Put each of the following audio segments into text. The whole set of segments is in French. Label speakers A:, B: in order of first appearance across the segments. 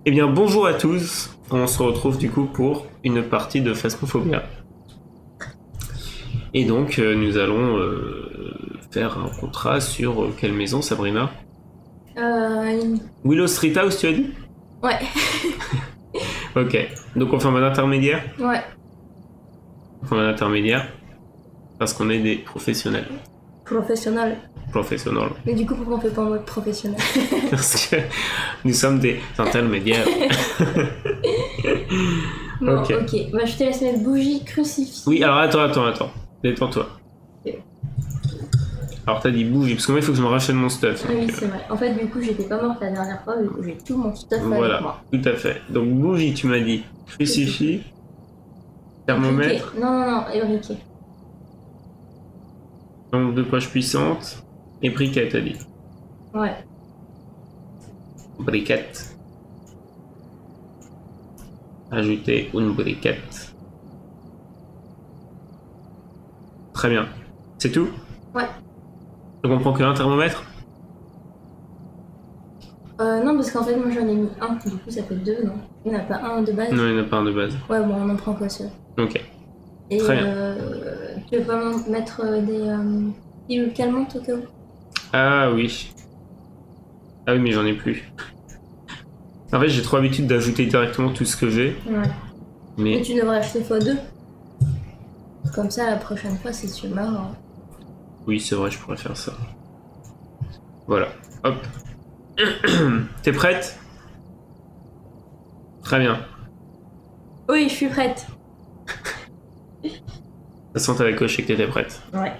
A: Eh bien, bonjour à tous. On se retrouve du coup pour une partie de Phasmophobia. Et donc, nous allons faire un contrat sur quelle maison, Sabrina?
B: Euh,
A: Willow Street House, tu as dit?
B: Ouais,
A: Ok. Donc, on fait un mode intermédiaire?
B: ouais,
A: On fait un mode intermédiaire parce qu'on est des professionnels.
B: professionnel.
A: Professionnels.
B: Mais du coup, pourquoi on fait pas en mode professionnel?
A: Parce que nous sommes des intermédiaires.
B: Bon,
A: Ok.
B: ok. Bah, je te laisse mettre bougie, crucifix.
A: Oui, alors attends. Détends-toi.
B: Ok.
A: Alors, t'as dit bougie, parce que moi, il faut que je me rachète mon stuff.
B: Ah oui,
A: Donc,
B: c'est vrai. En fait, du coup, j'étais pas morte la dernière fois, du coup, j'ai tout mon stuff avec
A: voilà,
B: moi.
A: tout à fait. Donc, bougie, tu m'as dit. Crucifix. Thermomètre.
B: Briquet. Non, et briquet.
A: Lampe de poche puissante. Et briquette, t'as dit.
B: Ouais.
A: Briquette. Ajouter une briquette. Très bien. C'est tout?
B: Ouais.
A: Donc on prend qu'un thermomètre?
B: Non, parce qu'en fait, moi, j'en ai mis un. Du coup, ça fait deux, non? Il n'y en a pas un de base?
A: Non, il n'y en a pas un de base.
B: Ouais, bon, on en prend quoi, seul.
A: Ok.
B: Et
A: Très bien.
B: tu veux pas mettre des pilules calmantes au cas où?
A: Ah oui. Ah oui, mais j'en ai plus. En fait, j'ai trop l'habitude d'ajouter directement tout ce que j'ai.
B: Ouais. Mais
A: Mais
B: tu devrais acheter x2. Comme ça, la prochaine fois, si tu meurs.
A: oui, c'est vrai, je pourrais faire ça. Voilà. Hop. T'es prête? Très bien.
B: Oui, je suis prête.
A: De toute façon, t'avais coché que t'étais prête.
B: Ouais.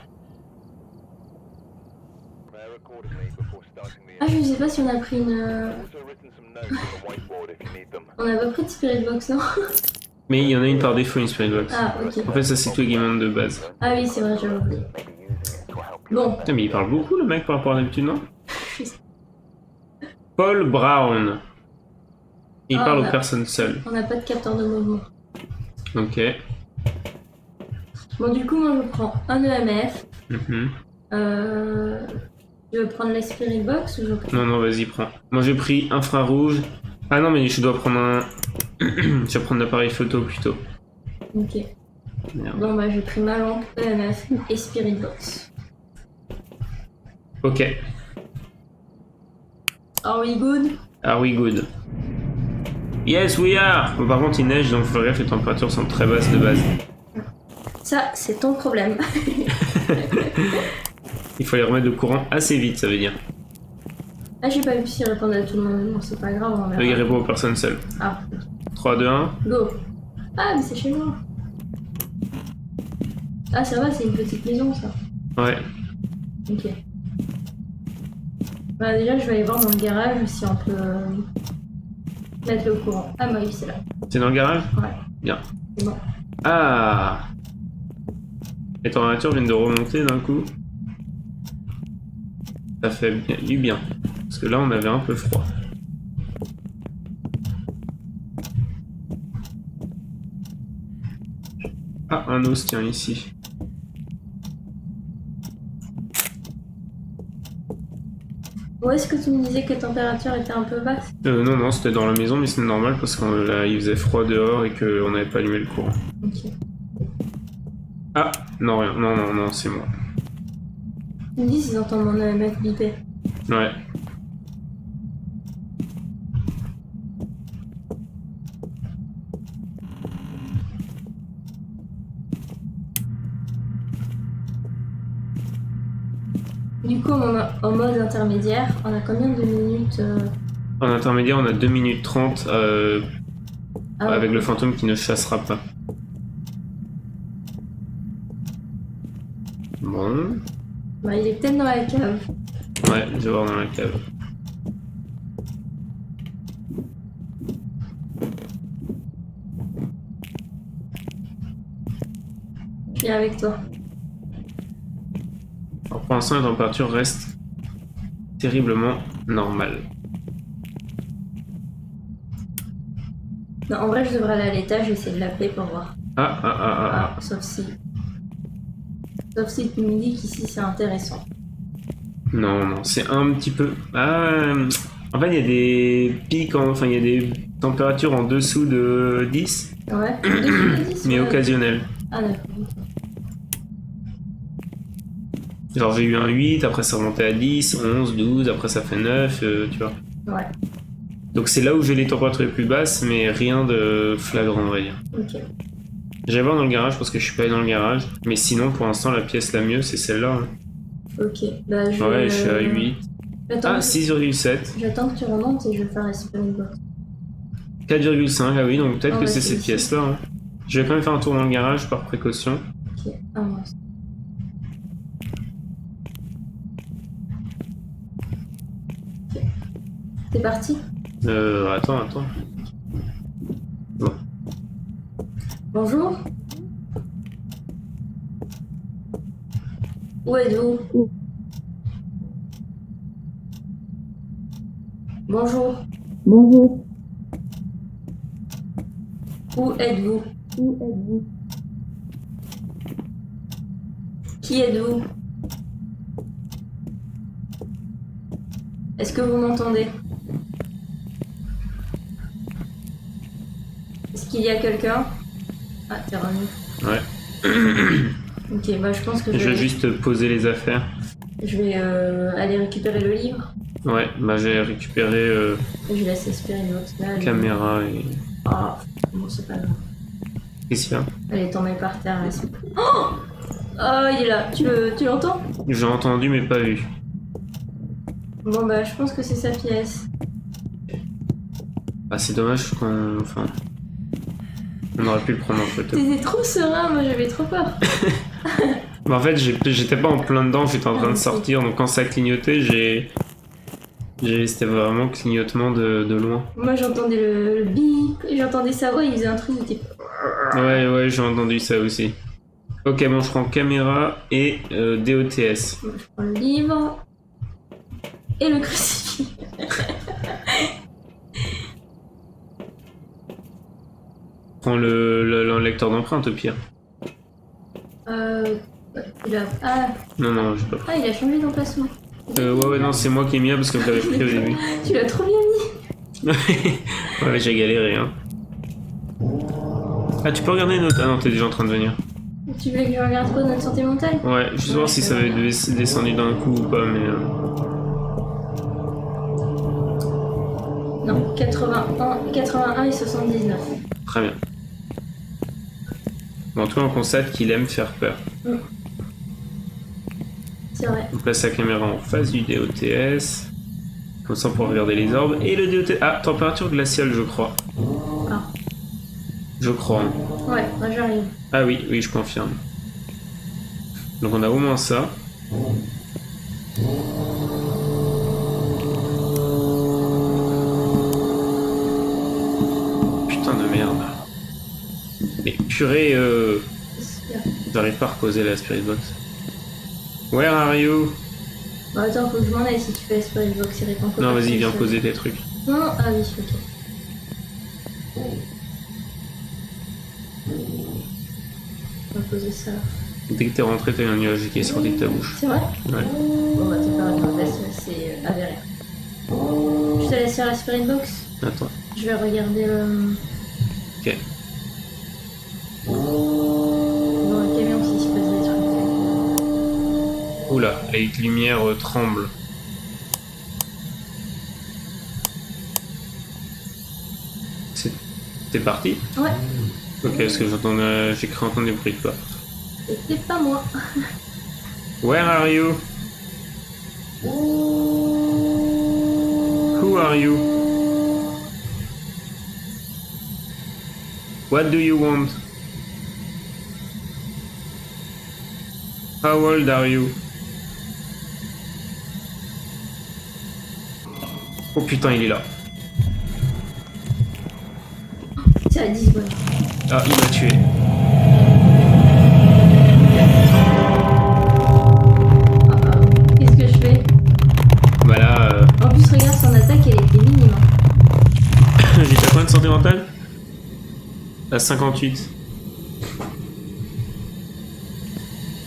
B: Ah, je sais pas si on a pris une. On a pas pris de Spirit Box, non?
A: Mais il y en a une par défaut, une Spirit Box.
B: Ah, ok.
A: En fait, ça, c'est tout équipement de base.
B: Ah oui, c'est vrai, j'avais oublié. Bon.
A: Putain, mais il parle beaucoup, le mec, par rapport à d'habitude, non? Paul Brown. Il
B: Ah,
A: parle
B: on
A: aux
B: a-
A: personnes seules.
B: On n'a pas de capteur de mouvement.
A: Ok.
B: Bon, du coup, moi, je prends un EMF.
A: Mhm.
B: Je veux prendre la Spirit Box ou je prends.
A: Non, vas-y, prends. Moi, j'ai pris infrarouge. Ah non, mais je dois prendre un... je vais prendre l'appareil photo, plutôt.
B: Ok.
A: Merde.
B: Bon, bah, j'ai pris ma lampe, EMF et Spirit Box.
A: Ok.
B: Are we good?
A: Are we good? Yes, we are! Bon, par contre, il neige, donc faut faire gaffe, les températures sont très basses de base.
B: Ça, c'est ton problème.
A: Il faut les remettre de courant assez vite, ça veut dire.
B: Ah, j'ai pas vu s'il répondait à tout le monde. Bon, c'est pas grave, on
A: Il
B: verra.
A: répond aux personnes seules.
B: Ah,
A: 3, 2, 1.
B: go. Ah, mais c'est chez moi. Ah, ça va, c'est une petite maison, ça.
A: Ouais.
B: Ok. Bah, déjà, je vais aller voir dans le garage si on peut mettre le courant. Ah, bah oui, c'est là.
A: C'est dans le garage?
B: Ouais.
A: Bien.
B: C'est bon.
A: Ah! Les températures viennent de remonter d'un coup. Ça fait du bien. Parce que là, on avait un peu froid. Ah, un os, tiens, ici.
B: Où est-ce que tu me disais que la température était un peu basse?
A: Non, c'était dans la maison, mais c'est normal parce qu'il faisait froid dehors et qu'on n'avait pas allumé le courant.
B: Ok.
A: Ah, non, rien. Non, c'est moi.
B: Tu me dis s'ils entendent mon EMF biper.
A: Ouais.
B: Du coup, en mode intermédiaire, on a combien de minutes
A: En intermédiaire, on a 2 minutes 30 avec
B: ouais.
A: le fantôme qui ne chassera pas. Bon.
B: Bah, il est peut-être dans la cave.
A: Ouais, je vais voir dans la cave.
B: Il est avec toi.
A: Alors pour l'instant, la température reste terriblement normale.
B: Non, en vrai, je devrais aller à l'étage et essayer de l'appeler pour voir.
A: Ah.
B: Sauf si. Sauf si tu me dis qu'ici c'est intéressant.
A: Non, c'est un petit peu... Ah, En fait, il y a des pics, enfin, il y a des températures en dessous de 10,
B: Ouais. Dessous de 10,
A: mais
B: ouais.
A: occasionnelles.
B: Ah d'accord.
A: Genre, j'ai eu un 8, après ça remontait à 10, 11, 12, après ça fait 9, tu vois.
B: Ouais.
A: Donc c'est là où j'ai les températures les plus basses, mais rien de flagrant, on va dire.
B: Ok.
A: J'allais voir dans le garage parce que je suis pas allé dans le garage, mais sinon, pour l'instant, la pièce la mieux, c'est celle-là. Hein.
B: Ok. Bah je.
A: Ouais, je suis à 8.
B: J'attends
A: Ah,
B: que-
A: 6,7.
B: J'attends que tu remontes et je vais faire la Spirit Box.
A: 4,5, ah oui, donc peut-être
B: Ah
A: que
B: ouais,
A: c'est
B: c'est
A: cette
B: ici.
A: pièce-là. Hein. Je vais quand même faire un tour dans le garage par précaution.
B: Ok. Ah mince. Ok. C'est parti.
A: Attends. Bon.
B: Bonjour. Où êtes-vous? Bonjour.
C: Bonjour,
B: Où êtes-vous?
C: où êtes-vous?
B: Qui êtes-vous? Est-ce que vous m'entendez? Est-ce qu'il y a quelqu'un? Ah, t'es revenu.
A: Ouais.
B: Ok, bah je pense que
A: Je vais juste poser les affaires.
B: je vais aller récupérer le livre.
A: Ouais, bah j'ai récupéré
B: Et je laisse Spirit Box là.
A: caméra et...
B: Ah, bon, c'est pas grave.
A: Qu'est-ce qu'il y a?
B: Elle est tombée par terre. Oh, oh, il est là. Tu l'entends?
A: J'ai entendu mais pas vu.
B: Bon, bah je pense que c'est sa pièce.
A: Ah, c'est dommage qu'on... Enfin... On aurait pu le prendre en photo.
B: T'étais trop serein, moi j'avais trop peur.
A: Bah, en fait, j'étais pas en plein dedans, j'étais en train de sortir, donc quand ça clignotait, c'était vraiment clignotement de loin.
B: Moi j'entendais le bip, et j'entendais sa voix, il faisait un truc de type.
A: Ouais, j'ai entendu ça aussi. Ok, bon, je prends caméra et DOTS.
B: Moi, je prends le livre et le crucifix.
A: Je prends le lecteur d'empreintes au pire.
B: Il a... Ah,
A: Non, j'ai pas pris.
B: il a changé d'emplacement.
A: Ouais, non, c'est moi qui ai mis parce que je l'avais pris au début.
B: Tu l'as trop bien mis.
A: Ouais, j'ai galéré, hein. Ah, tu peux regarder notre... Ah non, t'es déjà en train de venir.
B: Tu veux que je regarde quoi, notre santé mentale?
A: Ouais, juste voir si ça avait descendu d'un coup ou pas, mais...
B: Non, 81 et 79.
A: Très bien. Bon, en tout cas, on constate qu'il aime faire peur.
B: C'est vrai.
A: On place la caméra en face du DOTS. Comme ça, on pourra regarder les orbes. Et le DOTS... Ah, température glaciale, je crois.
B: Ah.
A: Je crois. Hein.
B: Ouais, moi j'arrive.
A: Ah oui, je confirme. Donc on a au moins ça. Putain de merde. Mais purée, j'arrive pas à reposer la Spirit Box. Where are you?
B: Bah attends, faut que je m'en aille si tu fais Spirit Box, il répond pas.
A: Non, vas-y, viens poser tes trucs.
B: Non, ah oui, ok. On va poser ça.
A: Dès que t'es rentré, t'as eu un nuage qui est sorti de ta bouche.
B: C'est vrai?
A: Ouais.
B: Bon bah c'est pas grave, c'est avéré. Je te laisse faire la Spirit Box.
A: Attends.
B: Je vais regarder le...
A: Ok.
B: dans le camion s'il se passe des trucs.
A: Oula, les lumières tremblent. C'est parti?
B: Ouais,
A: Ok, parce que j'ai cru entendre des bruits de pas.
B: c'était pas moi.
A: Where are you? Who are you? What do you want? How old are you? Oh putain, il est là.
B: C'est à 10 secondes.
A: Ah, il m'a tué.
B: Ah bah, qu'est-ce que je fais?
A: Bah là,
B: En plus, regarde son attaque, elle était minime.
A: j'étais à combien de santé mentale? À 58.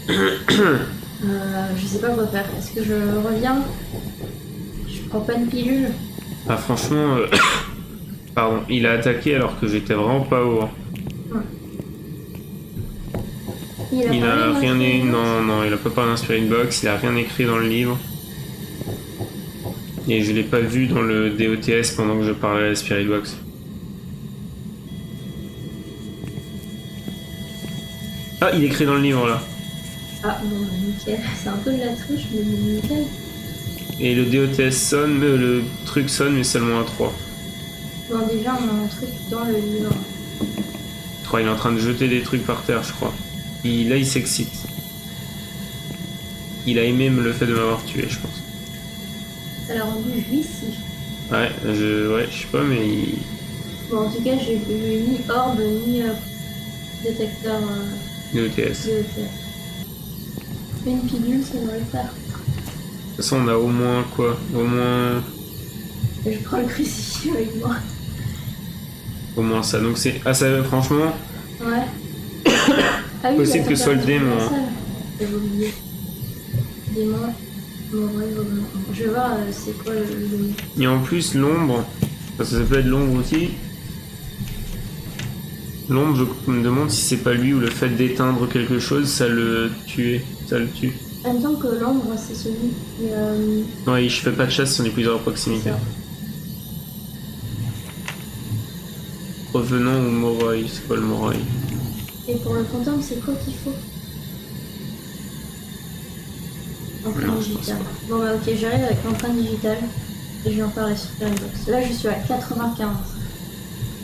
B: Je sais pas quoi faire. Est-ce que je reviens? Je prends pas une pilule?
A: Ah franchement, pardon, il a attaqué alors que j'étais vraiment pas haut. Hein. Il
B: parlé
A: a
B: dans
A: rien
B: le
A: écrit,
B: film.
A: non, il a pas parlé d'un Spirit Box, il a rien écrit dans le livre. Et je l'ai pas vu dans le DOTS pendant que je parlais à la Spirit Box. Ah, il écrit dans le livre là.
B: Ah bon, nickel. C'est un peu de la triche, mais nickel.
A: Et le DOTS sonne, mais le truc sonne, mais seulement à 3.
B: Bon, déjà, on a un truc dans le livre.
A: 3, il est en train de jeter des trucs par terre, je crois. Là, il s'excite. Il a aimé le fait de m'avoir tué, je pense.
B: Ça l'a rendu jouissif.
A: Ouais, je sais pas, mais il...
B: Bon, en tout cas, j'ai ni orbe, ni détecteur
A: DOTS.
B: DOTS. Une pilule, ça devrait le faire.
A: De toute façon, on a au moins quoi? Au moins
B: Et je prends le crucifix avec moi.
A: ça. Donc c'est... Ah ça, franchement,
B: Ouais. Ah oui,
A: possible
B: la
A: que ce soit le
B: température
A: démon,
B: de la
A: hein.
B: salle. J'avais oublié. Démon. Bon, ouais, je vais voir c'est quoi le...
A: et en plus l'ombre, parce que ça peut être l'ombre aussi. L'ombre, je me demande si c'est pas lui ou le fait d'éteindre quelque chose, ça le tue.
B: En même temps que l'ombre, c'est celui qui...
A: Ouais, je fais pas de chasse si on est plusieurs à
B: c'est
A: proximité.
B: ça.
A: Revenant ou Moroi, c'est quoi le Moroi?
B: Et pour le fantôme, c'est quoi qu'il faut? Empreinte
A: Non, je pense
B: digitale. Bon bah ok, j'arrive avec l'empreinte digitale et je vais en parler sur Spiritbox. Là je suis à 95.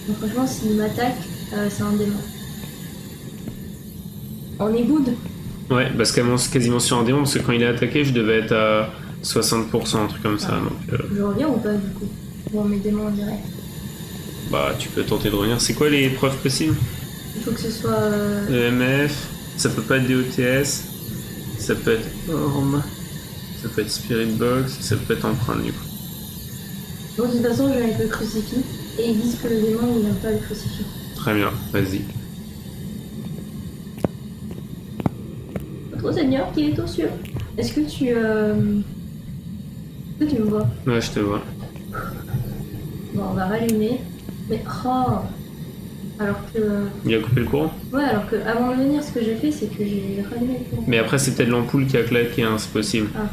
B: Donc franchement s'il m'attaque, c'est un démon. On est good.
A: Ouais, parce qu'elle monte quasiment sur un démon, parce que quand il est attaqué, je devais être à 60%, un truc comme ça. Donc,
B: Je reviens ou pas du coup? Bon mes démons on dirait.
A: bah, tu peux tenter de revenir. C'est quoi les preuves possibles?
B: Il faut que ce soit...
A: EMF, ça peut pas être DOTS, ça peut être Orb, ça peut être Spirit Box, ça peut être empreinte du coup.
B: Bon de toute façon je vais avec le crucifix et ils disent que le démon il n'aime pas le crucifix.
A: Très bien, vas-y.
B: Notre Seigneur qui est aux cieux. Est-ce que tu... Est-ce que tu me vois?
A: Ouais, je te vois.
B: Bon on va rallumer. Mais oh. Alors que...
A: Il a coupé le courant?
B: Ouais, alors que avant de venir, ce que j'ai fait, c'est que j'ai rallumé le courant.
A: Mais après, c'est peut-être l'ampoule qui a claqué, hein, c'est possible.
B: Ah.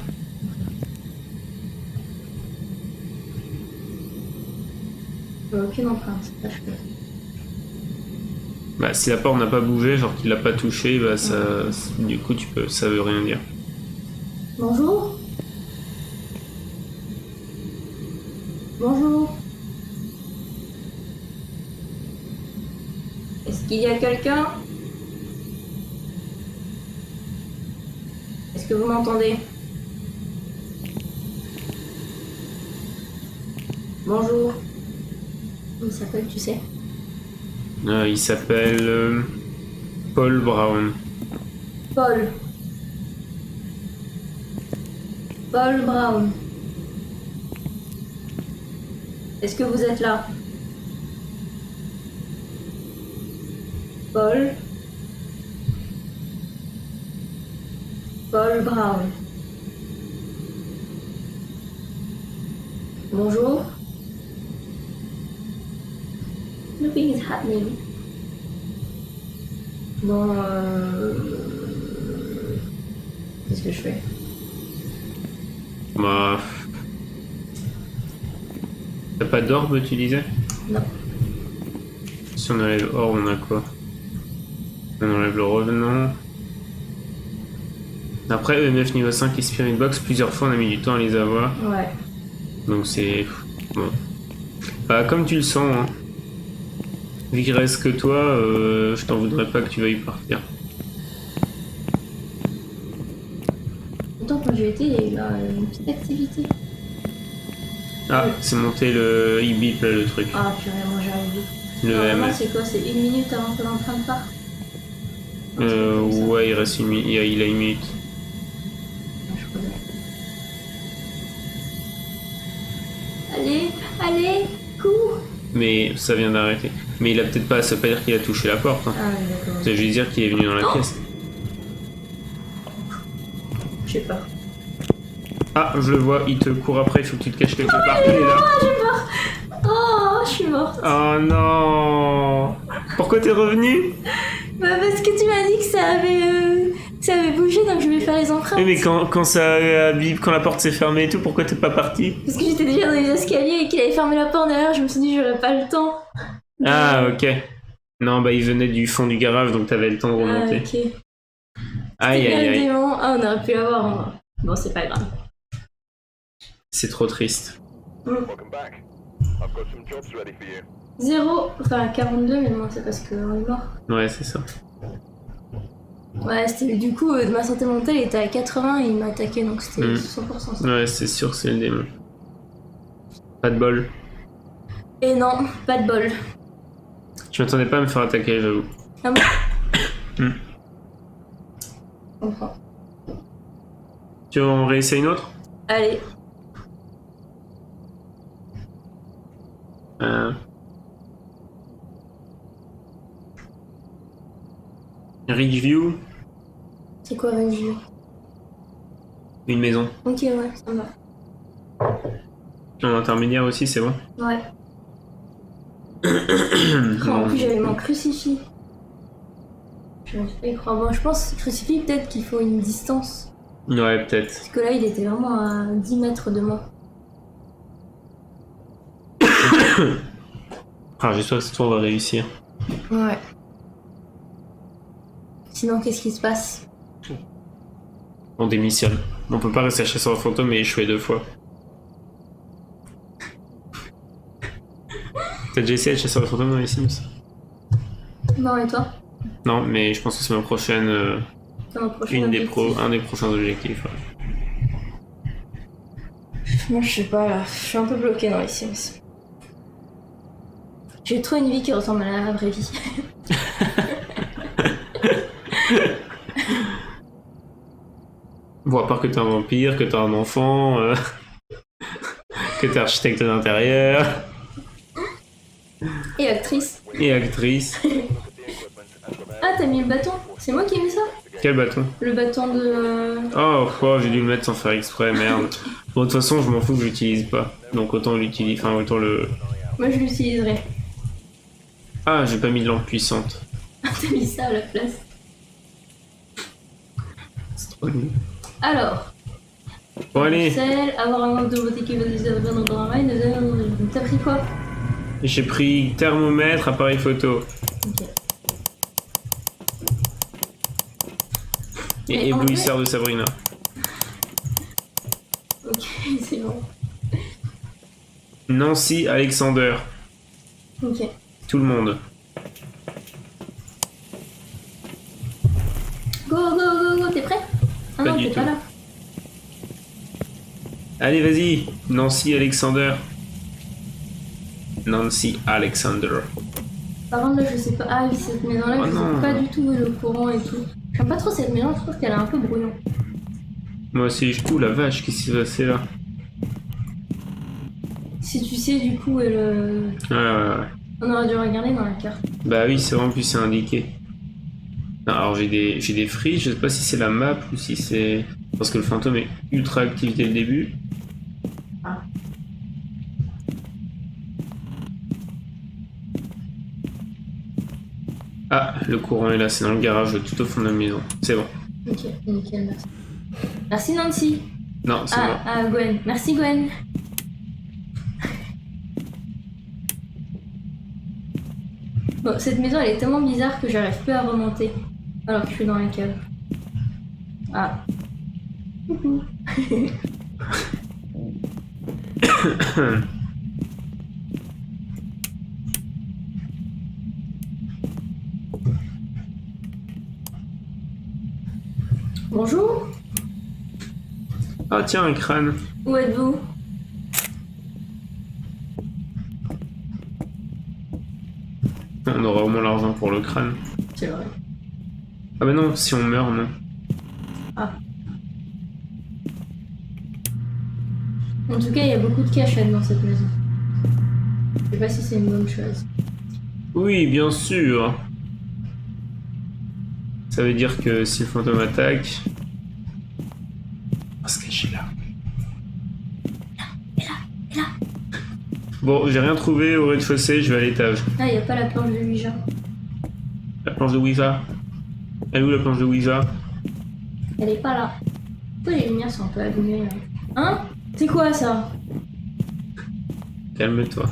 B: Aucune empreinte, ça je peux.
A: Bah, si la porte n'a pas bougé, genre qu'il l'a pas touché, bah ça, du coup, ça veut rien dire.
B: Bonjour. Bonjour. Est-ce qu'il y a quelqu'un? Est-ce que vous m'entendez? Bonjour. Il s'appelle, tu sais?
A: Il s'appelle Paul Brown.
B: Paul. Paul Brown. Est-ce que vous êtes là? Paul. Paul Brown. Bonjour. Nothing is happening. Bon, qu'est-ce que je fais?
A: Bah... T'as pas d'orbe, tu disais?
B: Non.
A: Si on enlève orbe, on a quoi? On enlève le revenant. Après, EMF niveau 5 et Spirit Box, plusieurs fois on a mis du temps à les avoir.
B: Ouais.
A: Donc c'est... Bon. Bah, comme tu le sens, hein. Vu qu'il reste que toi, je t'en voudrais pas que tu veuilles partir.
B: Pourtant, quand j'ai été, il y a eu une petite activité.
A: Ah, c'est monté le e-beep là, le truc.
B: Ah, purée, moi j'arrive vite.
A: Le
B: Normalement,
A: EMF.
B: c'est quoi? C'est 1 minute avant que l'empreinte parte?
A: Ouais, il reste une minute. Il a une minute.
B: Je connais. Allez, allez, cours!
A: Mais ça vient d'arrêter. Mais il a peut-être pas, ça veut pas dire qu'il a touché la porte. Hein.
B: Ah oui, d'accord.
A: Ça veut juste dire qu'il est venu dans la pièce.
B: Je sais pas.
A: Ah, je le vois, il te court après, il faut que tu te caches quelque part. Il est là.
B: Ah, j'ai peur! suis morte.
A: Oh non. Pourquoi t'es revenu?
B: Bah parce que tu m'as dit que ça avait bougé, donc je vais faire les empreintes.
A: Oui, mais quand quand la porte s'est fermée et tout, pourquoi t'es pas parti?
B: Parce que j'étais déjà dans les escaliers et qu'il avait fermé la porte derrière, je me suis dit j'aurais pas le temps.
A: Ah, ok. Non, bah il venait du fond du garage, donc t'avais le temps de remonter.
B: Ah, ok.
A: Aïe,
B: C'était
A: aïe,
B: bien le
A: aïe.
B: démon. Ah, on aurait pu l'avoir. Hein. Bon, c'est pas grave.
A: C'est trop triste.
D: Welcome back. I've got some jobs ready for you.
B: 0, enfin 42, mais bon, c'est parce qu'on est mort.
A: Ouais, c'est ça.
B: Ouais, c'était du coup, ma santé mentale était à 80 et il m'a attaqué, donc c'était 100% ça.
A: Ouais, c'est sûr que c'est le démon. Pas de bol.
B: Et non, pas de bol.
A: Je m'attendais pas à me faire attaquer, j'avoue.
B: Ah bon
A: Hmm.
B: Je comprends.
A: Tu veux en réessayer une autre?
B: Allez.
A: Ridgeview,
B: C'est quoi Revue?
A: une maison.
B: Ok, ouais, ça me va.
A: En intermédiaire aussi, c'est bon.
B: Ouais. Oh, en plus, j'avais mon crucifix. Je n'arrive pas à y croire. Bon, je pense crucifix, peut-être qu'il faut une distance.
A: Ouais, peut-être.
B: Parce que là, il était vraiment à 10 mètres de moi.
A: Ah, j'espère que cette fois on va réussir.
B: Ouais. Sinon, qu'est-ce qui se passe?
A: On démissionne. On peut pas rester à chasseur de fantômes et échouer 2 fois. T'as déjà essayé de chasseur de fantômes dans les Sims?
B: Non, et toi?
A: Non, mais je pense que c'est ma prochaine.
B: C'est mon prochain objectif.
A: Un des prochains objectifs. Ouais.
B: Moi, je sais pas, là. Je suis un peu bloquée dans les Sims. J'ai trop une vie qui ressemble à la vraie vie.
A: Bon, à part que t'es un vampire, que t'as un enfant, que t'es architecte d'intérieur
B: Et actrice.
A: et actrice.
B: Ah, t'as mis le bâton? C'est moi qui ai mis ça?
A: Quel bâton?
B: Le bâton de...
A: Oh, j'ai dû le mettre sans faire exprès, merde. Bon, de toute façon, je m'en fous que je l'utilise pas. Donc autant l'utiliser, enfin autant le...
B: Moi, je l'utiliserai.
A: Ah, j'ai pas mis de lampe puissante.
B: Ah, t'as mis ça à la place.
A: C'est trop nul.
B: Alors,
A: Bon, allez,
B: sel, avoir un manque de beauté qui veut des dans le travail, t'as pris quoi?
A: j'ai pris thermomètre, appareil photo.
B: Ok.
A: Et
B: Mais en
A: éblouisseur de Sabrina.
B: Ok, c'est bon.
A: Nancy Alexander.
B: Ok.
A: Tout le monde.
B: Go, go, go, go, t'es prêt? Ah
A: Pas
B: non,
A: du
B: t'es
A: tout.
B: pas là.
A: Allez, vas-y. Nancy Alexander. Nancy Alexander.
B: Par contre, là, je sais pas. Ah oui, cette maison-là,
A: Oh
B: je
A: non.
B: sais pas du tout le courant et tout. J'aime pas trop cette maison, je trouve qu'elle est un peu brouillon.
A: Moi aussi, ouh la vache, qu'est-ce qui s'est passé là?
B: Si tu sais, du coup,
A: Ouais.
B: on aurait dû regarder dans la carte.
A: Bah oui, c'est vrai, en plus c'est indiqué. Non, alors j'ai des frises, je sais pas si c'est la map ou si c'est... Parce que le fantôme est ultra actif dès le début.
B: Ah.
A: Ah, le courant est là, c'est dans le garage tout au fond de la maison. C'est bon.
B: Ok, nickel, merci. Merci Nancy.
A: Non, c'est bon.
B: Ah, Gwen. Merci Gwen. Bon, cette maison elle est tellement bizarre que j'arrive plus à remonter alors que je suis dans la cave. Ah. Coucou. Bonjour.
A: Ah tiens, un crâne.
B: Où êtes-vous?
A: On aura au moins l'argent pour le crâne.
B: C'est vrai.
A: Ah bah non, si on meurt, non.
B: Ah. En tout cas, il y a beaucoup de cachette dans cette maison. Je sais pas si c'est une bonne chose.
A: Oui, bien sûr. Ça veut dire que si le fantôme attaque... On va se cacher là.
B: Là.
A: Bon, Bon, j'ai rien trouvé au rez-de-chaussée, je vais à l'étage.
B: Ah, il n'y a pas la planche de Ouija.
A: La planche de Ouija. Elle est où la planche de Ouija?
B: Elle est pas là. Pourquoi les lumières sont un peu allumées là? Hein? C'est quoi ça?
A: Calme-toi.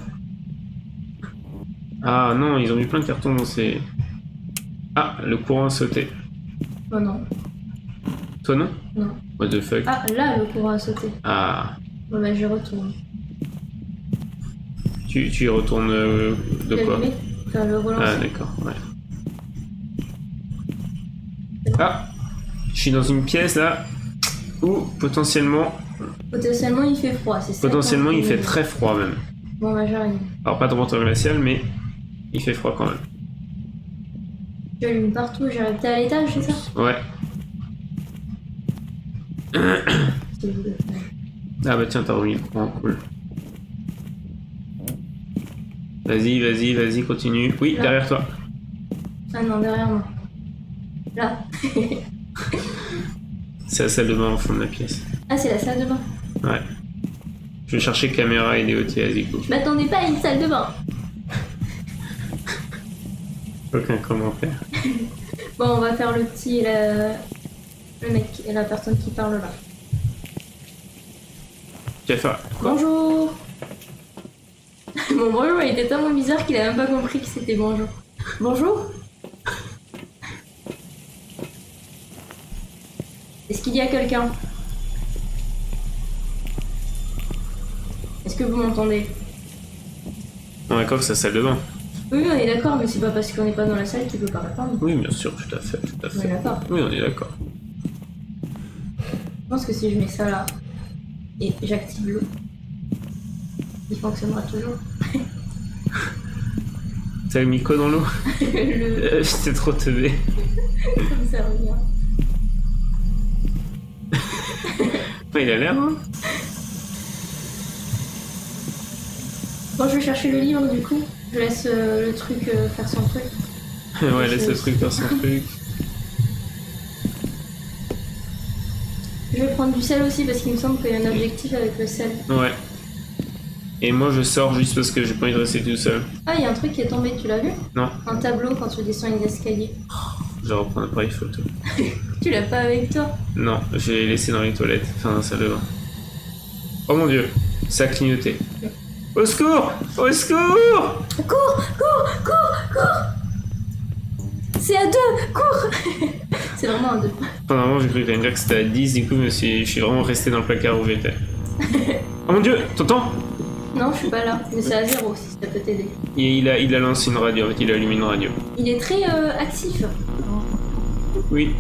A: Ah non, ils ont mis plein de cartons dans ces... Ah, le courant a sauté.
B: Oh non.
A: Toi non?
B: Non.
A: What the fuck?
B: Ah, là, le courant a sauté.
A: Ah,
B: Bon, bah, je retourne.
A: tu y retournes de quoi?
B: L'allumer, enfin, le relancer.
A: Ah d'accord, ouais. Ah, je suis dans une pièce là où potentiellement
B: Il fait froid, c'est ça.
A: potentiellement
B: quand
A: il
B: on-
A: fait très froid même.
B: Bon, bah, j'arrive.
A: Alors pas de température glaciale mais il fait froid quand même.
B: J'allume partout, j'arrive. T'es à l'étage, c'est ça?
A: Ouais.
B: C'est vous.
A: Ah bah tiens, t'as remis le courant, cool. Vas-y, continue. Oui,
B: Là.
A: derrière toi.
B: Ah non, derrière moi. Là.
A: C'est la salle de bain au fond de la pièce.
B: Ah, c'est la salle de bain.
A: Ouais. Je vais chercher caméra et DOT, vas-y, go.
B: Je m'attendais pas à une salle de bain.
A: Aucun commentaire.
B: Bon, on va faire le petit et le mec et la personne qui parle là.
A: Tu vas faire quoi?
B: Bonjour. Mon bonjour, il était tellement bizarre qu'il a même pas compris que c'était bonjour. Bonjour. Est-ce qu'il y a quelqu'un? Est-ce que vous m'entendez?
A: On est d'accord que c'est la salle de bain.
B: Oui, on est d'accord, mais c'est pas parce qu'on n'est pas dans la salle qu'il peut pas répondre.
A: Oui, bien sûr, tout à fait, tout à
B: On est
A: fait.
B: d'accord.
A: Oui, on est d'accord.
B: Je pense que si je mets ça là et j'active l'eau, il fonctionnera toujours.
A: T'as mis quoi dans l'eau?
B: Le...
A: J'étais trop teubé.
B: Comme ça revient.
A: Ouais, il a l'air, hein?
B: Bon, je vais chercher le livre du coup. Je laisse le truc faire son truc.
A: Ouais, laisse le truc faire son truc.
B: Je vais prendre du sel aussi parce qu'il me semble qu'il y a un objectif avec le sel.
A: Ouais. Et moi, je sors juste parce que j'ai pas envie de rester tout seul.
B: Ah, il y a un truc qui est tombé, tu l'as vu?
A: Non,
B: Un tableau quand tu descends les escaliers.
A: je vais reprendre l'appareil photo.
B: Tu l'as pas avec toi?
A: Non, je l'ai laissé dans les toilettes, enfin dans la salle de bain. Oh mon dieu, ça a clignoté. Au secours! Au secours!
B: Cours! Cours! Cours! Cours! C'est à 2! Cours! C'est vraiment à 2.
A: Pendant un moment, j'ai cru que t'allais me dire que c'était à 10, du coup, je suis vraiment resté dans le placard où j'étais. Oh mon dieu, t'entends?
B: Non, je suis pas là, mais c'est à 0 si ça peut t'aider.
A: Et il a lancé une radio, en fait, il a allumé une radio.
B: Il est très actif.
A: Oui.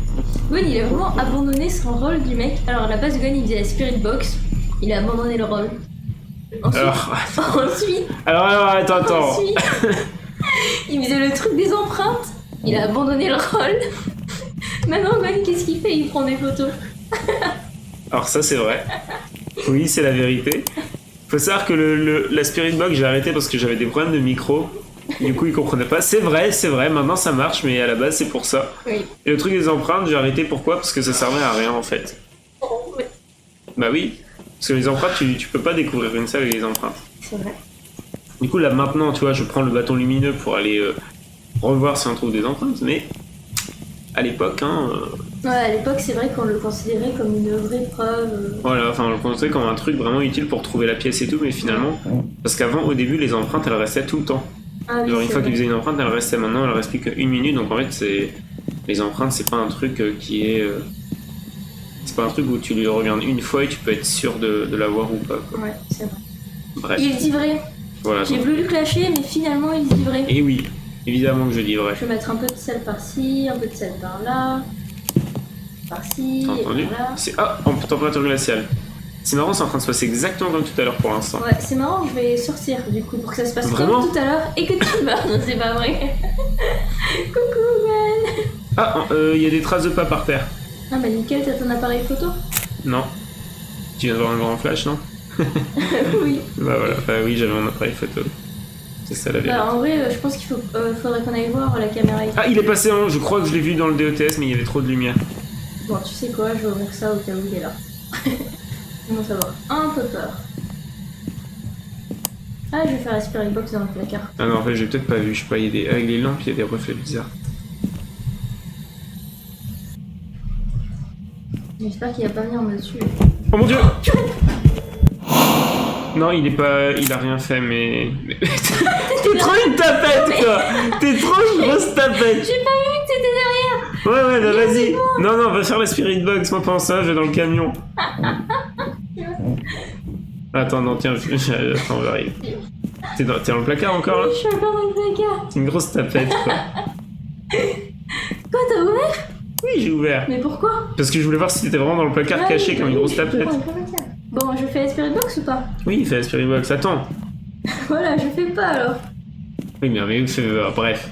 B: Gwen, il a vraiment abandonné son rôle du mec. Alors à la base, Gwen, il faisait la spirit box. Il a abandonné le rôle. Ensuite,
A: Alors, attends.
B: ensuite, il faisait le truc des empreintes. Il a abandonné le rôle. Maintenant, Gwen, qu'est-ce qu'il fait? Il prend des photos.
A: Alors ça, c'est vrai. Oui, c'est la vérité. Faut savoir que la Spirit Box, j'ai arrêté parce que j'avais des problèmes de micro. Du coup, il comprenait pas. C'est vrai, maintenant ça marche, mais à la base, c'est pour ça.
B: Oui.
A: Et le truc des empreintes, j'ai arrêté pourquoi? Parce que ça servait à rien en fait.
B: Oh, ouais.
A: Bah oui, parce que les empreintes, tu peux pas découvrir une salle avec les empreintes.
B: C'est vrai.
A: Du coup, là maintenant, tu vois, je prends le bâton lumineux pour aller revoir si on trouve des empreintes, mais à l'époque, hein.
B: Ouais, à l'époque, c'est vrai qu'on le considérait comme une vraie preuve.
A: Voilà, enfin, on le considérait comme un truc vraiment utile pour trouver la pièce et tout, mais finalement, parce qu'avant, au début, les empreintes, elles restaient tout le temps.
B: Ah, oui,
A: Genre, une
B: c'est
A: fois
B: vrai.
A: qu'ils faisaient une empreinte, elle restait. Maintenant, elle reste plus qu'une minute, donc en fait, c'est. Les empreintes, c'est pas un truc qui est. C'est pas un truc où tu lui regardes une fois et tu peux être sûr de l'avoir ou pas, quoi.
B: Ouais, c'est vrai.
A: Bref,
B: Il dit vrai.
A: voilà.
B: J'ai voulu le clasher, mais finalement, il dit vrai.
A: Et oui, évidemment que je dis vrai.
B: Je vais mettre un peu de sel par-ci, un peu de sel par-là. Par-ci,
A: T'as
B: et
A: entendu?
B: par-là.
A: C'est. Ah, en température glaciale. C'est marrant, c'est en train de se passer exactement comme tout à l'heure pour l'instant.
B: Ouais, c'est marrant, je vais sortir du coup pour que ça se passe
A: Vraiment
B: comme tout à l'heure et que tu meurs. Non, c'est pas vrai. Coucou, Gwen.
A: Ah, il y a des traces de pas par terre.
B: Ah, bah nickel, t'as ton appareil photo?
A: Non. Tu viens de voir un grand flash, non?
B: Oui.
A: Bah voilà, bah oui, j'avais mon appareil photo. C'est ça la vérité.
B: Bah, en vrai, je pense qu'il faudrait qu'on aille voir la caméra.
A: Ah, il est passé en. Je crois que je l'ai vu dans le DOTS, mais il y avait trop de lumière.
B: Bon, tu sais quoi, je vais ouvrir ça au cas où il est là. Je commence à avoir un peu peur. Ah, je vais faire la spirit box dans le placard.
A: Ah non, en fait, j'ai peut-être pas vu. Je sais pas, il y a des... avec les lampes, il y a des reflets bizarres.
B: J'espère qu'il va pas venir en dessus.
A: Oh mon dieu! Non, il est pas... Il a rien fait, mais... T'es trop une tapette, quoi! T'es trop une grosse tapette!
B: J'ai pas vu que t'étais derrière!
A: Ouais, bah vas-y! Non, non, va faire la spirit box. Moi, pendant ça, je vais dans le camion. Attends, non, tiens, attends, j'arrive. T'es dans le placard encore, là?
B: Je suis encore dans le placard.
A: C'est une grosse tapette, quoi.
B: Quoi, t'as ouvert?
A: Oui, j'ai ouvert.
B: Mais pourquoi?
A: Parce que je voulais voir si t'étais vraiment dans le placard
B: Ah,
A: caché
B: oui,
A: comme une
B: oui,
A: grosse
B: je
A: tapette.
B: comprends, comme ça. Bon, je fais la spirit box ou pas?
A: Oui, il fait la spirit box. Attends.
B: Voilà, je fais pas alors.
A: Oui, mais bref.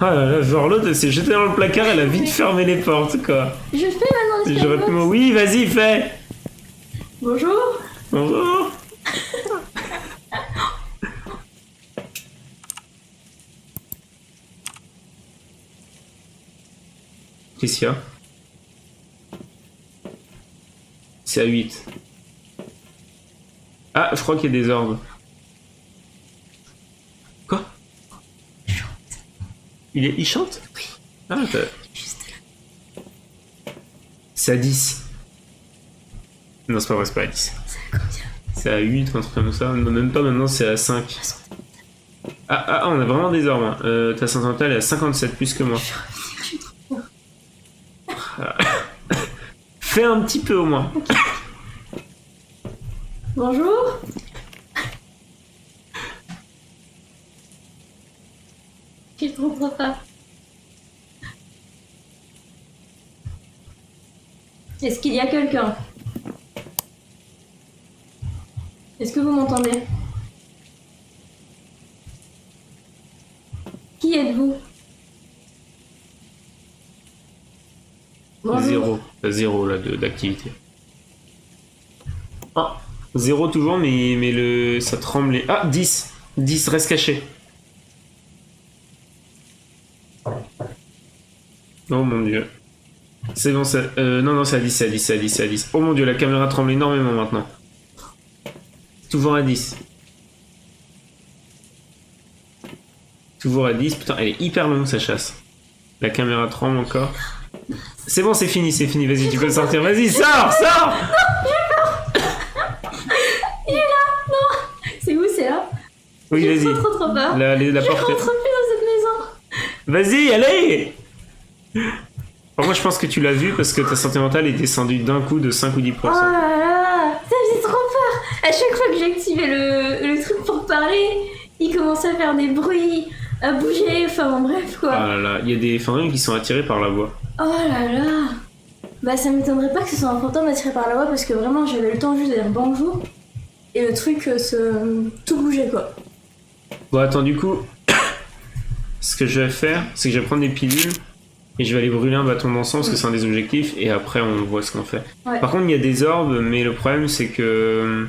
A: Ah là là, genre l'autre, elle s'est jetée dans le placard, elle a vite fermé les portes, quoi.
B: Je fais maintenant la spirit
A: J'aurais pu
B: box.
A: Oui, vas-y, fais.
B: Bonjour.
A: Bonjour. Qu'est-ce qu'il y a? C'est à 8. Ah, je crois qu'il y a des orbes. Quoi? Il chante? Oui. Ah, c'est à 10. Non, c'est pas vrai, c'est pas à 10.
B: C'est à combien?
A: C'est à 8, un truc comme ça. Non, même pas, maintenant c'est à 5. Ah, on a vraiment des orbes. Hein. Ta santé mentale est à 57, plus que moi. Fais un petit peu au moins.
B: Bonjour. Je comprends pas. Est-ce qu'il y a quelqu'un? Est-ce que vous m'entendez? Qui êtes-vous? Bonjour.
A: Zéro. Zéro là d'activité. Ah, 0 toujours, mais ça tremblait. Ah, 10. 10, reste caché. Oh mon dieu. C'est bon, ça... non, c'est à 10, c'est à 10, c'est à 10, c'est à 10. Oh mon dieu, la caméra tremble énormément maintenant. Toujours à 10. Toujours à 10. Putain, elle est hyper longue sa chasse. La caméra tremble encore. C'est bon, c'est fini, vas-y, tu peux sortir. Vas-y, sors.
B: Il est là. Non. C'est où, c'est là?
A: Oui,
B: J'ai
A: vas-y.
B: trop peur.
A: La
B: Je
A: porte.
B: rentre plus dans cette maison.
A: Vas-y, allez. Alors moi, je pense que tu l'as vu parce que ta santé mentale est descendue d'un coup de 5 ou 10%.
B: Oh là là, ça faisait trop peur. À chaque fois que j'activais le truc pour parler, il commençait à faire des bruits, à bouger, enfin bon, bref quoi.
A: Ah là là, il y a des fantômes qui sont attirés par la voix.
B: Oh là là. Bah ça m'étonnerait pas que ce soit un fantôme attiré par la voix parce que vraiment j'avais le temps juste de dire bonjour et le truc tout bougeait quoi.
A: Bon, attends, du coup, ce que je vais faire, c'est que je vais prendre des pilules et je vais aller brûler un bâton d'encens parce que c'est un des objectifs et après on voit ce qu'on fait.
B: Ouais.
A: Par contre, il y a des orbes, mais le problème c'est que...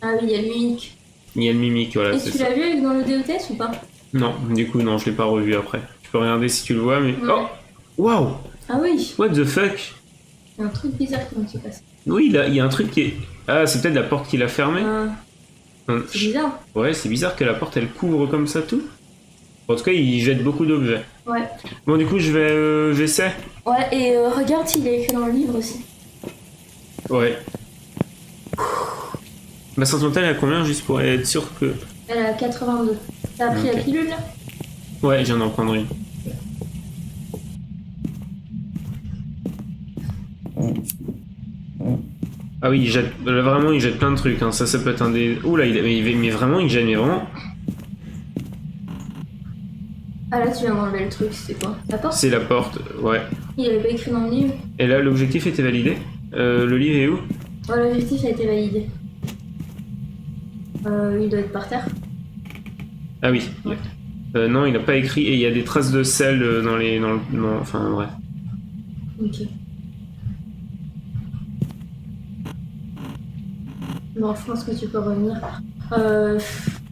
B: Ah oui, il y a le mimique.
A: Il y a le mimique, voilà,
B: Et
A: c'est
B: tu
A: ça.
B: l'as vu dans le DOTS ou pas?
A: Non, du coup, non, je l'ai pas revu après. Tu peux regarder si tu le vois, mais...
B: Ouais.
A: Oh. Waouh.
B: Ah oui,
A: What the fuck?
B: il y a un truc bizarre qui vient de se passer.
A: Oui, il y a un truc qui est... Ah, c'est peut-être la porte qu'il a fermée. Non,
B: C'est bizarre.
A: Ouais, c'est bizarre que la porte, elle couvre comme ça tout. En tout cas, il jette beaucoup d'objets.
B: Ouais.
A: Bon, du coup, j'essaie.
B: Ouais, et regarde, il est écrit dans le livre aussi.
A: Ouais. Ma santé mentale, elle a combien, juste pour être sûr que...
B: Elle est à 82. T'as pris
A: Ok.
B: la pilule là?
A: Ouais, je viens d'en prendre une. Ah oui, il jette... là, vraiment, il jette plein de trucs. Hein. Ça peut être un des... Oula, mais vraiment, il jette, mais vraiment...
B: Ah là, tu viens d'enlever le truc, c'est quoi? La porte?
A: C'est la porte, ouais.
B: Il avait pas écrit dans le livre.
A: Et là, l'objectif était validé. Le livre est où?
B: Oh, l'objectif a été validé. Il doit être par terre.
A: Ah oui.
B: Ouais.
A: Non, il n'a pas écrit. Et il y a des traces de sel dans les... Enfin, bref.
B: Ok. Bon, je pense que tu peux revenir.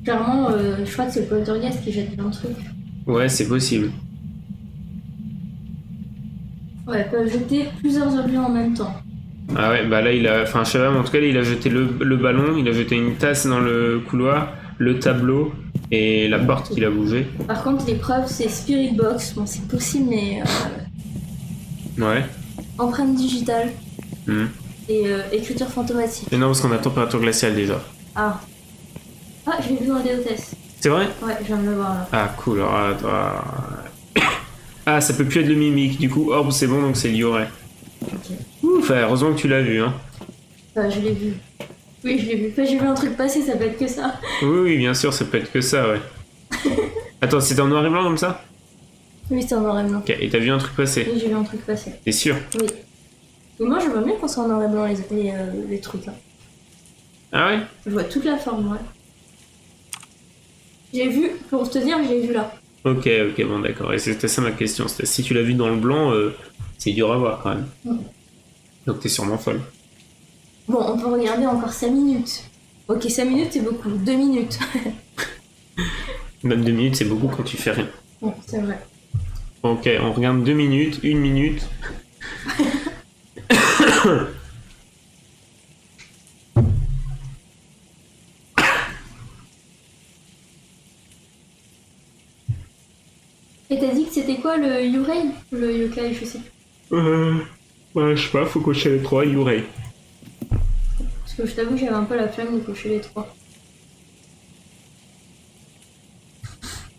B: Clairement, je crois que c'est le poltergeist qui jette plein de trucs.
A: Ouais, c'est possible.
B: Ouais, ils peuvent jeter plusieurs objets en même temps.
A: Ah ouais, bah là il a. Enfin, je sais pas, mais en tout cas, là, il a jeté le ballon, il a jeté une tasse dans le couloir, le tableau et la porte qu'il a bougé.
B: Par contre, l'épreuve, c'est Spirit Box. Bon, c'est possible, mais
A: Ouais.
B: empreinte digitale
A: Mhm.
B: et écriture fantomatique.
A: Mais non, parce qu'on a température glaciale déjà.
B: Ah. Ah, je l'ai vu dans les hôtesses.
A: C'est vrai?
B: Ouais, je viens de le voir là.
A: Ah, cool. Ah, ça peut plus être le mimique. Du coup, Orb, c'est bon, donc c'est Lioré.
B: Ok.
A: Ouf, heureusement que tu l'as vu, hein.
B: Je l'ai vu. Oui, je l'ai vu. Enfin, j'ai vu un truc passer, ça peut être que ça.
A: Oui, oui, bien sûr, ça peut être que ça, ouais. Attends, c'était en noir et blanc comme ça?
B: Oui, c'est en noir et blanc.
A: Ok, et t'as vu un truc passer?
B: Oui, j'ai vu un truc passer.
A: T'es sûr?
B: Oui. Mais moi, je vois bien quand c'est en noir et blanc les trucs là.
A: Ah ouais?
B: Je vois toute la forme, ouais. J'ai vu, pour te dire, j'ai vu là.
A: Ok, bon, d'accord. Et c'était ça ma question. C'était si tu l'as vu dans le blanc, c'est dur à voir quand même.
B: Mm.
A: Donc t'es sûrement folle.
B: Bon, on peut regarder encore 5 minutes. Ok, 5 minutes, c'est beaucoup. 2 minutes.
A: Même 2 minutes, c'est beaucoup quand tu fais rien.
B: Bon, c'est vrai.
A: Ok, on regarde 2 minutes, 1 minute.
B: Et t'as dit que c'était quoi le Yurei? Le yokai, je sais plus.
A: Ouais, je sais pas, faut cocher les 3, Yurei.
B: Parce que je t'avoue, j'avais un peu la flemme de cocher les 3.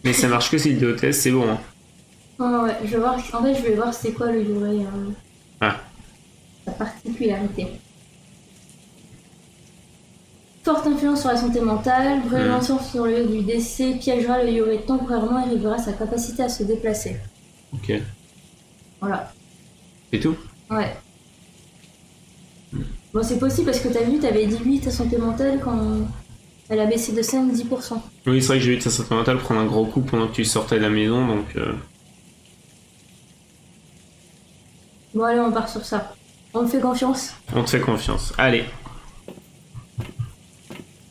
A: Mais ça marche que si le test, c'est bon. Hein.
B: Ah ouais, je vais voir. En fait, je vais voir c'est quoi le Yurei.
A: Ah.
B: Sa particularité. Forte influence sur la santé mentale, prévention sur le lieu du décès, piégera le Yurei temporairement et réduira sa capacité à se déplacer.
A: Ok.
B: Voilà.
A: C'est tout?
B: Ouais. Bon, c'est possible parce que t'as vu, t'avais dit 8 à santé mentale quand elle a baissé de 5-10%.
A: Oui, c'est vrai que j'ai vu ta santé mentale prendre un gros coup pendant que tu sortais de la maison, donc...
B: Bon, allez, on part sur ça. On me fait confiance.
A: On te fait confiance. Allez.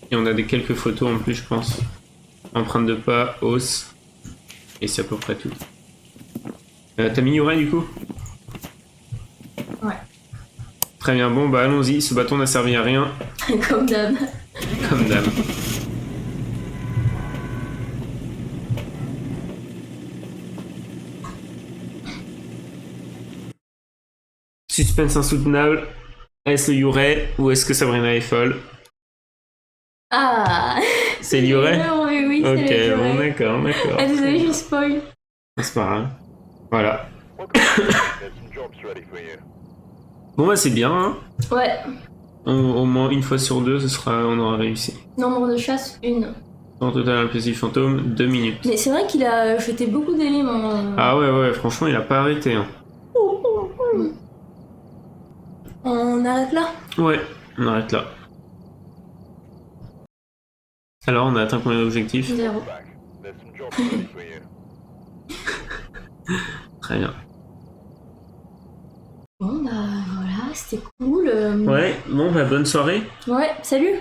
A: Et on a quelques photos en plus, je pense. Empreinte de pas, os. Et c'est à peu près tout. T'as mis Yurei du coup?
B: Ouais.
A: Très bien, bon bah allons-y, ce bâton n'a servi à rien,
B: Comme d'hab.
A: comme d'hab. Suspense insoutenable, est-ce le Yurei ou est-ce que Sabrina est folle?
B: Ah.
A: C'est le Yurei?
B: Oui, oui, c'est
A: Ok,
B: le
A: bon
B: Yurei.
A: d'accord.
B: Ah, désolé, je spoil.
A: C'est pas grave. Voilà.
D: Welcome. There's some jobs ready for you.
A: Bon bah c'est bien, hein.
B: Ouais.
A: Au moins une fois sur deux, on aura réussi.
B: Nombre de chasses, 1.
A: En total, un plaisir fantôme, 2 minutes.
B: Mais c'est vrai qu'il a jeté beaucoup d'éléments.
A: Ah ouais, franchement, il a pas arrêté. Hein.
B: On arrête là?
A: Ouais, on arrête là. Alors, on a atteint combien d'objectifs?
B: 0.
D: Back. There's some jobs ready for you.
A: Très bien.
B: Bon bah voilà, c'était cool.
A: Ouais, bon bah bonne soirée.
B: Ouais, salut!